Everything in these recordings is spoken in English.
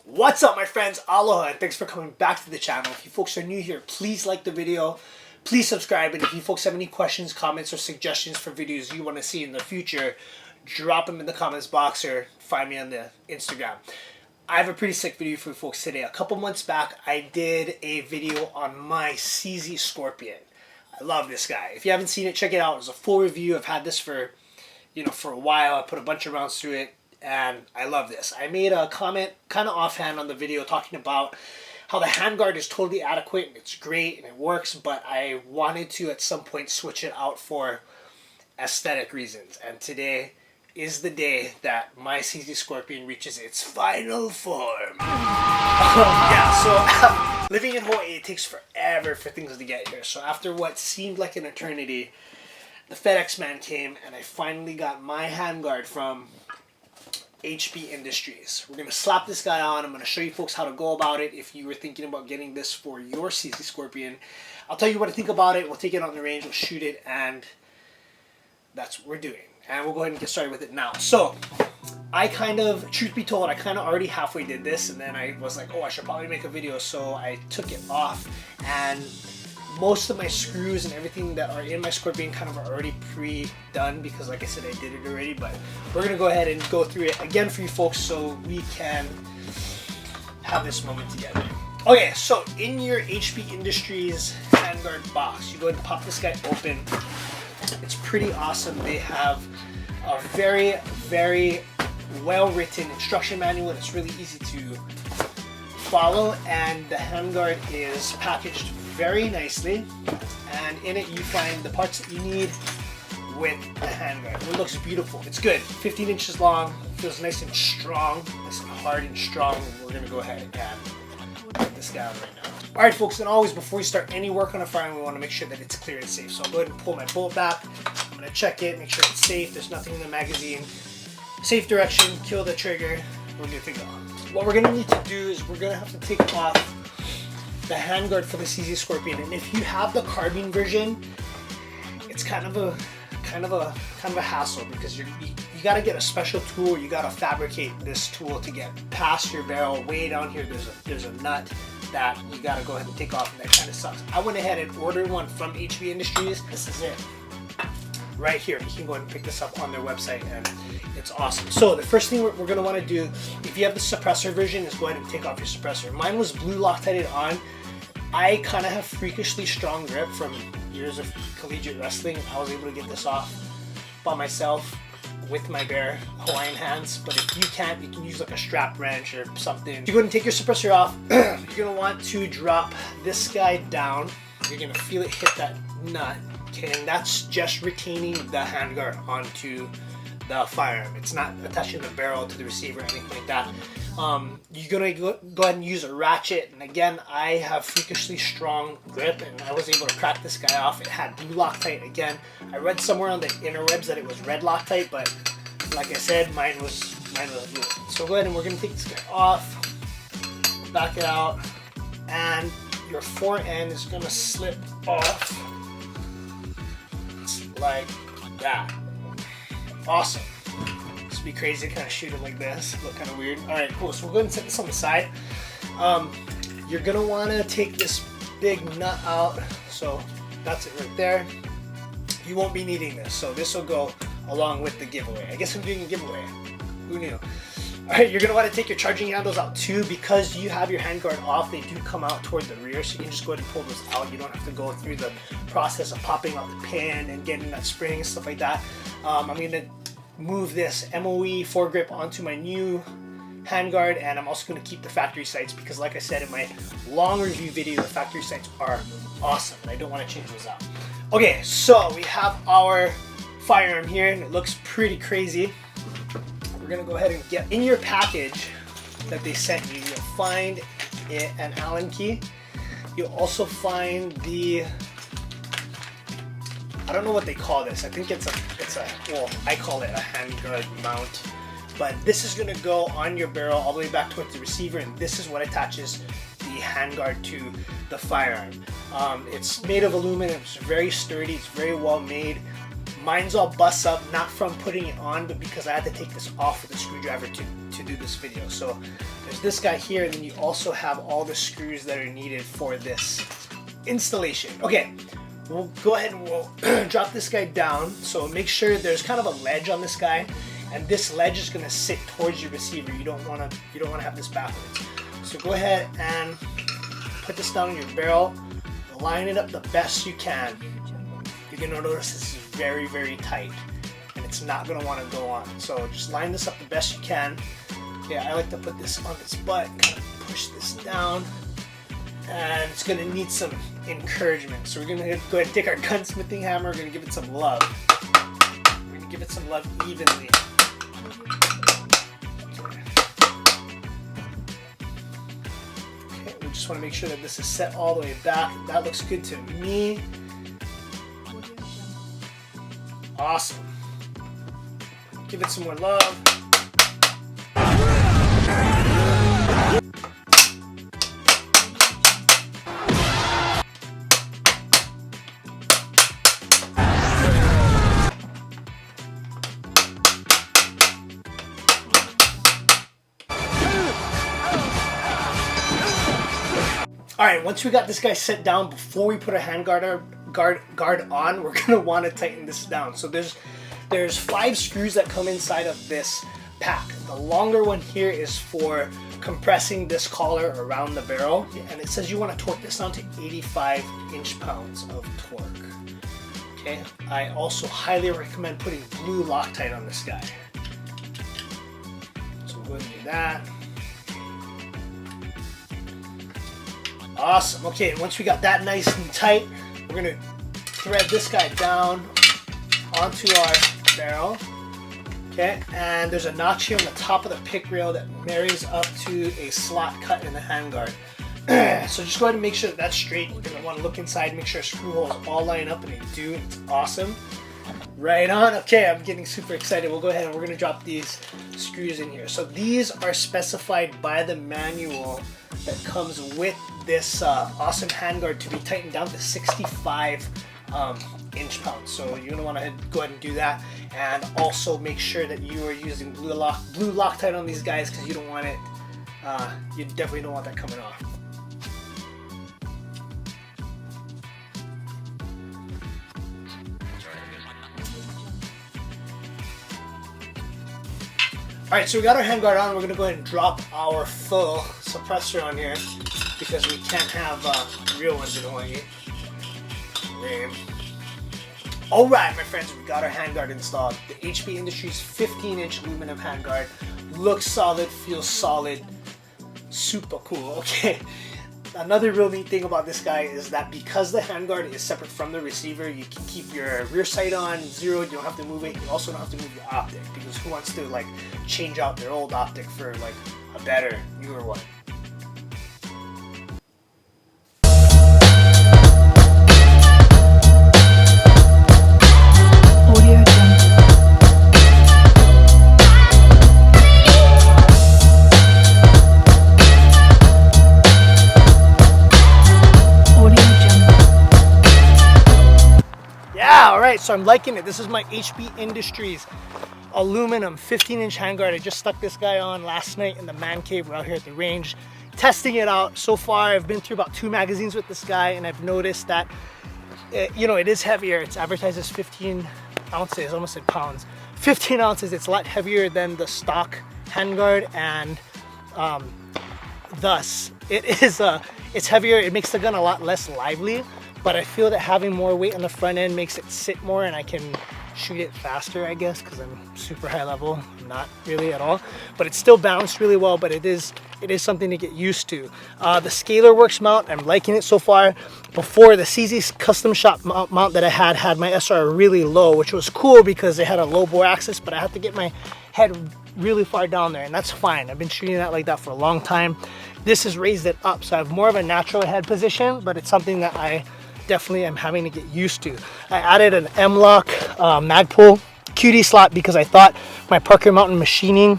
What's up, my friends? Aloha, and thanks for coming back to the channel. If you folks are new here, please like the video, please subscribe, and if you folks have any questions, comments, or suggestions for videos you want to see in the future, drop them in the comments box or find me on the Instagram. I have a pretty sick video for you folks today. A couple months back, I did a video on my CZ Scorpion. I love this guy. If you haven't seen it, check it out. It's a full review. I've had this for a while. I put a bunch of rounds through it, and I love this. I made a comment kind of offhand on the video talking about how the handguard is totally adequate and it's great and it works, but I wanted to at some point switch it out for aesthetic reasons. And today is the day that my CZ Scorpion reaches its final form. Yeah, so living in Hawaii, it takes forever for things to get here. So after what seemed like an eternity, the FedEx man came and I finally got my handguard from HB Industries. We're going to slap this guy on. I'm going to show you folks how to go about it if you were thinking about getting this for your CZ Scorpion. I'll tell you what I think about it. We'll take it on the range, we'll shoot it, and that's what we're doing. And we'll go ahead and get started with it now. So, I truth be told, I kind of already halfway did this, and then I was like, oh, I should probably make a video, so I took it off, and most of my screws and everything that are in my Scorpion kind of are already pre-done because, like I said, I did it already, but we're going to go ahead and go through it again for you folks so we can have this moment together. Okay, so in your HB Industries handguard box, you go ahead and pop this guy open. It's pretty awesome. They have a very, very well-written instruction manual. It's really easy to follow, and the handguard is packaged very nicely, and in it you find the parts that you need with the handguard. It looks beautiful. It's good. 15 inches long, feels nice and strong, nice and hard and strong. We're going to go ahead and put this down right now. Alright folks, and always before we start any work on a firearm, we want to make sure that it's clear and safe. So I'll go ahead and pull my bolt back. I'm going to check it, make sure it's safe, there's nothing in the magazine. Safe direction, kill the trigger, we're good to go. What we're going to need to do is we're going to have to take off the handguard for the CZ Scorpion, and if you have the carbine version, it's kind of a hassle because you got to get a special tool. You got to fabricate this tool to get past your barrel. Way down here, there's a nut that you got to go ahead and take off, and that kind of sucks. I went ahead and ordered one from HB Industries. This is it right here. You can go ahead and pick this up on their website, and it's awesome. So the first thing we're going to want to do, if you have the suppressor version, is go ahead and take off your suppressor. Mine was blue Loctited on. I kind of have freakishly strong grip from years of collegiate wrestling. I was able to get this off by myself with my bare Hawaiian hands, but if you can't, you can use like a strap wrench or something. You go ahead and take your suppressor off. You're going to want to drop this guy down. You're going to feel it hit that nut, okay, and that's just retaining the handguard onto the firearm. It's not attaching the barrel to the receiver or anything like that. You're going to go ahead and use a ratchet, and again, I have freakishly strong grip, and I was able to crack this guy off. It had blue Loctite again. I read somewhere on the interwebs that it was red Loctite, but like I said, mine was blue. So go ahead and we're going to take this guy off, back it out, and your fore end is going to slip off like that. Awesome. This would be crazy to kind of shoot it like this. Look kind of weird. Alright, cool. So we'll go ahead and set this on the side. You're going to want to take this big nut out. So that's it right there. You won't be needing this. So this will go along with the giveaway. I guess I'm doing a giveaway. Who knew? Alright, you're going to want to take your charging handles out too. Because you have your handguard off, they do come out toward the rear. So you can just go ahead and pull those out. You don't have to go through the process of popping out the pin and getting that spring and stuff like that. I'm going to move this MOE foregrip onto my new handguard, and I'm also going to keep the factory sights because, like I said in my long review video, the factory sights are awesome and I don't want to change those out. Okay, so we have our firearm here and it looks pretty crazy. We're going to go ahead and get in your package that they sent you. You'll find an Allen key. You'll also find the, I don't know what they call this. I think well, I call it a Handguard Mount. But this is going to go on your barrel all the way back towards the receiver, and this is what attaches the handguard to the firearm. It's made of aluminum. It's very sturdy. It's very well made. Mine's all bust up, not from putting it on, but because I had to take this off with a screwdriver to to do this video. So there's this guy here, and then you also have all the screws that are needed for this installation. Okay, we'll go ahead and we'll drop this guy down. So make sure there's kind of a ledge on this guy, and this ledge is going to sit towards your receiver. You don't want to have this backwards. So go ahead and put this down in your barrel. Line it up the best you can. You're going to notice this is very, very tight, and it's not going to want to go on. So just line this up the best you can. Yeah, I like to put this on its butt, kind of push this down, and it's going to need some encouragement. So we're going to go ahead and take our gunsmithing hammer. We're going to give it some love. We're going to give it some love evenly. Okay, we just want to make sure that this is set all the way back. That looks good to me. Awesome. Give it some more love. Alright, once we got this guy set down, before we put a handguard on, we're gonna want to tighten this down. So there's 5 screws that come inside of this PeaK. The longer one here is for compressing this collar around the barrel, and it says you want to torque this down to 85 inch-pounds of torque. Okay, I also highly recommend putting blue Loctite on this guy. So we'll go ahead and do that. Awesome. Okay, and once we got that nice and tight, we're gonna thread this guy down onto our barrel. Okay, and there's a notch here on the top of the PeaK rail that marries up to a slot cut in the handguard. So just go ahead and make sure that that's straight. You're gonna want to look inside, make sure screw holes all line up, and they do. It's awesome. Right on. Okay, I'm getting super excited. We'll go ahead and we're gonna drop these screws in here. So these are specified by the manual that comes with this awesome handguard to be tightened down to 65 inch-pounds. So you're gonna want to go ahead and do that, and also make sure that you are using blue Loctite on these guys, because you don't want it. You definitely don't want that coming off. Alright, so we got our handguard on. We're going to go ahead and drop our full suppressor on here, because we can't have real ones in Hawaii. Alright, my friends, we got our handguard installed. The HP Industries 15-inch aluminum handguard. Looks solid, feels solid, super cool. Okay, another real neat thing about this guy is that because the handguard is separate from the receiver, you can keep your rear sight on 0. You don't have to move it. You also don't have to move your optic, because who wants to like change out their old optic for like a better, newer one? Alright, so I'm liking it. This is my HP Industries aluminum 15-inch handguard. I just stuck this guy on last night in the man cave. We're out here at the range testing it out. So far, I've been through about 2 magazines with this guy, and I've noticed that it is heavier. It's advertised as 15 ounces, almost said pounds. 15 ounces. It's a lot heavier than the stock handguard, and thus it's heavier. It makes the gun a lot less lively. But I feel that having more weight on the front end makes it sit more, and I can shoot it faster, I guess, because I'm super high level. I'm not really at all, but it's still balanced really well. But it is something to get used to. The Scalar Works mount, I'm liking it so far. Before, the CZ custom shop mount that I had my SR really low, which was cool because it had a low bore axis, but I had to get my head really far down there, and that's fine. I've been shooting that like that for a long time. This has raised it up, so I have more of a natural head position, but it's something that I definitely am having to get used to. I added an M-Lock Magpul QD slot because I thought my Parker Mountain machining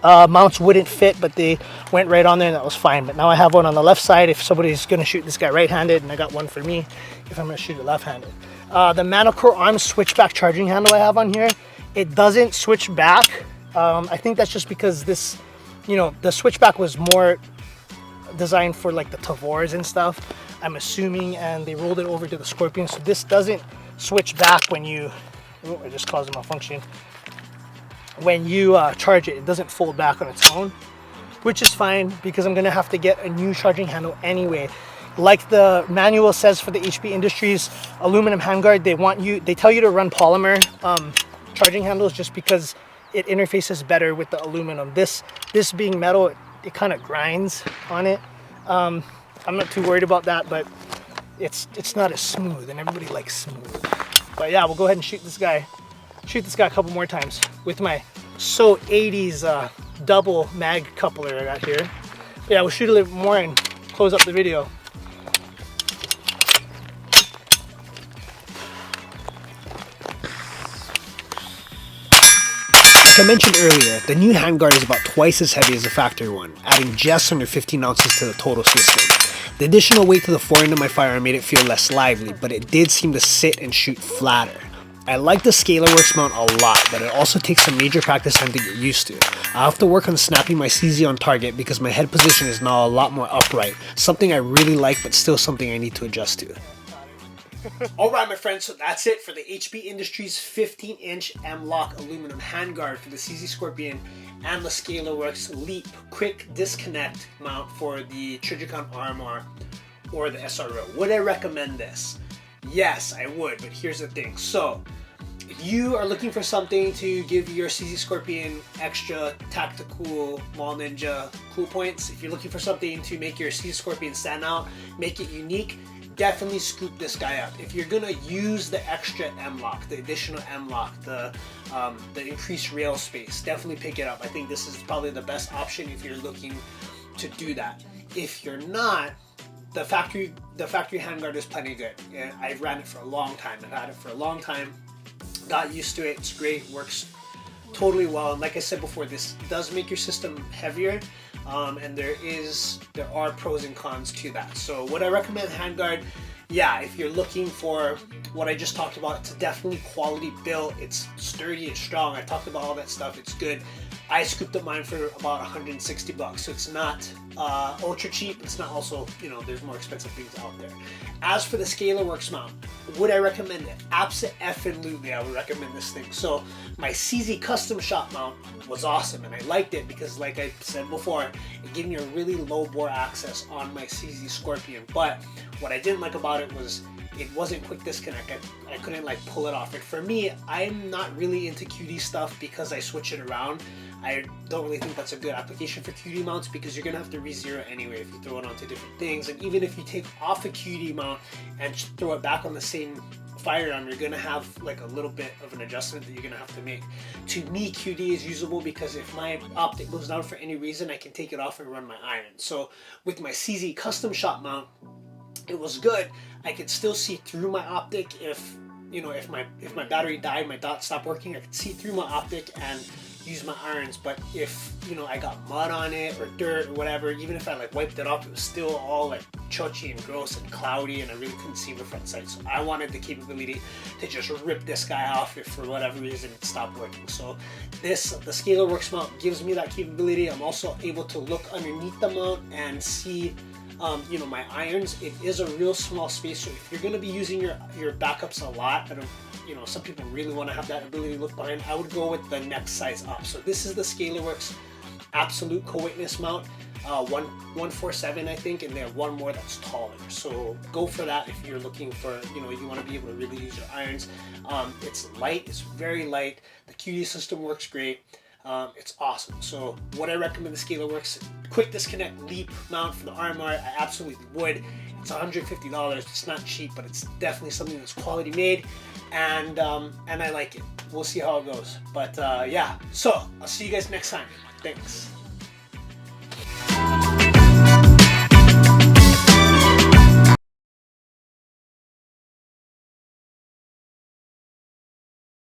mounts wouldn't fit, but they went right on there, and that was fine. But now I have one on the left side if somebody's going to shoot this guy right-handed, and I got one for me if I'm going to shoot it left-handed. The Manacor Arms switchback charging handle I have on here, it doesn't switch back I think that's just because this, you know, the switchback was more designed for like the Tavors and stuff, I'm assuming, and they rolled it over to the Scorpion, so this doesn't switch back when you, oh, I just caused a malfunction. When you charge it, it doesn't fold back on its own, which is fine because I'm gonna have to get a new charging handle anyway. Like the manual says for the HP Industries aluminum handguard, they tell you to run polymer charging handles just because it interfaces better with the aluminum. This being metal, it kind of grinds on it. I'm not too worried about that, but it's not as smooth, and everybody likes smooth. But yeah, we'll go ahead and shoot this guy a couple more times with my so 80s double mag coupler I got here. But yeah, we'll shoot a little more and close up the video. Like I mentioned earlier, the new handguard is about twice as heavy as the factory one, adding just under 15 ounces to the total system. The additional weight to the forend of my firearm made it feel less lively, but it did seem to sit and shoot flatter. I like the ScalarWorks mount a lot, but it also takes some major practice time to get used to. I have to work on snapping my CZ on target because my head position is now a lot more upright, something I really like but still something I need to adjust to. Alright my friends, so that's it for the HP Industries 15-inch M-LOK aluminum handguard for the CZ Scorpion and the ScalarWorks Leap quick disconnect mount for the Trijicon Armor or the SRO. Would I recommend this? Yes, I would, but here's the thing. So, if you are looking for something to give your CZ Scorpion extra tactical Mall Ninja cool points, if you're looking for something to make your CZ Scorpion stand out, make it unique, definitely scoop this guy up. If you're gonna use the extra M-LOK, the additional M-LOK, the increased rail space, definitely pick it up. I think this is probably the best option if you're looking to do that. If you're not, the factory handguard is plenty good. Yeah, I've ran it for a long time. I've had it for a long time. Got used to it. It's great. Works totally well. And like I said before, this does make your system heavier. And there are pros and cons to that. So would I recommend handguard? Yeah, if you're looking for what I just talked about, it's a definitely quality build. It's sturdy, it's strong. I talked about all that stuff. It's good. I scooped up mine for about 160 bucks, so it's not ultra cheap. It's not also, you know, there's more expensive things out there. As for the ScalarWorks mount, would I recommend it? Absolutely, I would recommend this thing. So my CZ custom shop mount was awesome, and I liked it because, like I said before, it gave me a really low bore access on my CZ Scorpion. But what I didn't like about it was it wasn't quick disconnect. I couldn't like pull it off. And for me, I'm not really into QD stuff because I switch it around. I don't really think that's a good application for QD mounts because you're gonna have to re-zero anyway if you throw it onto different things. And even if you take off a QD mount and throw it back on the same firearm, you're gonna have like a little bit of an adjustment that you're gonna have to make. To me, QD is usable because if my optic goes down for any reason, I can take it off and run my iron. So with my CZ custom shop mount, it was good. I could still see through my optic if, you know, if my battery died, my dot stopped working, I could see through my optic and use my irons. But if, you know, I got mud on it or dirt or whatever, even if I like wiped it off, it was still all like chochi and gross and cloudy, and I really couldn't see the front sight. So I wanted the capability to just rip this guy off if for whatever reason it stopped working. So the ScalarWorks mount gives me that capability. I'm also able to look underneath the mount and see you know, my irons. It is a real small space, so if you're going to be using your backups a lot, I don't, you know, some people really want to have that ability to look behind, I would go with the next size up. So this is the ScalarWorks Absolute Co-Witness mount, 147 I think, and they have one more that's taller. So go for that if you're looking for, you know, you want to be able to really use your irons. It's light, it's very light. The QD system works great. It's awesome. So what I recommend the ScalarWorks quick disconnect leap mount for the Armor, I absolutely would. It's $150. It's not cheap, but it's definitely something that's quality made, and I like it. We'll see how it goes. But yeah, so I'll see you guys next time. Thanks.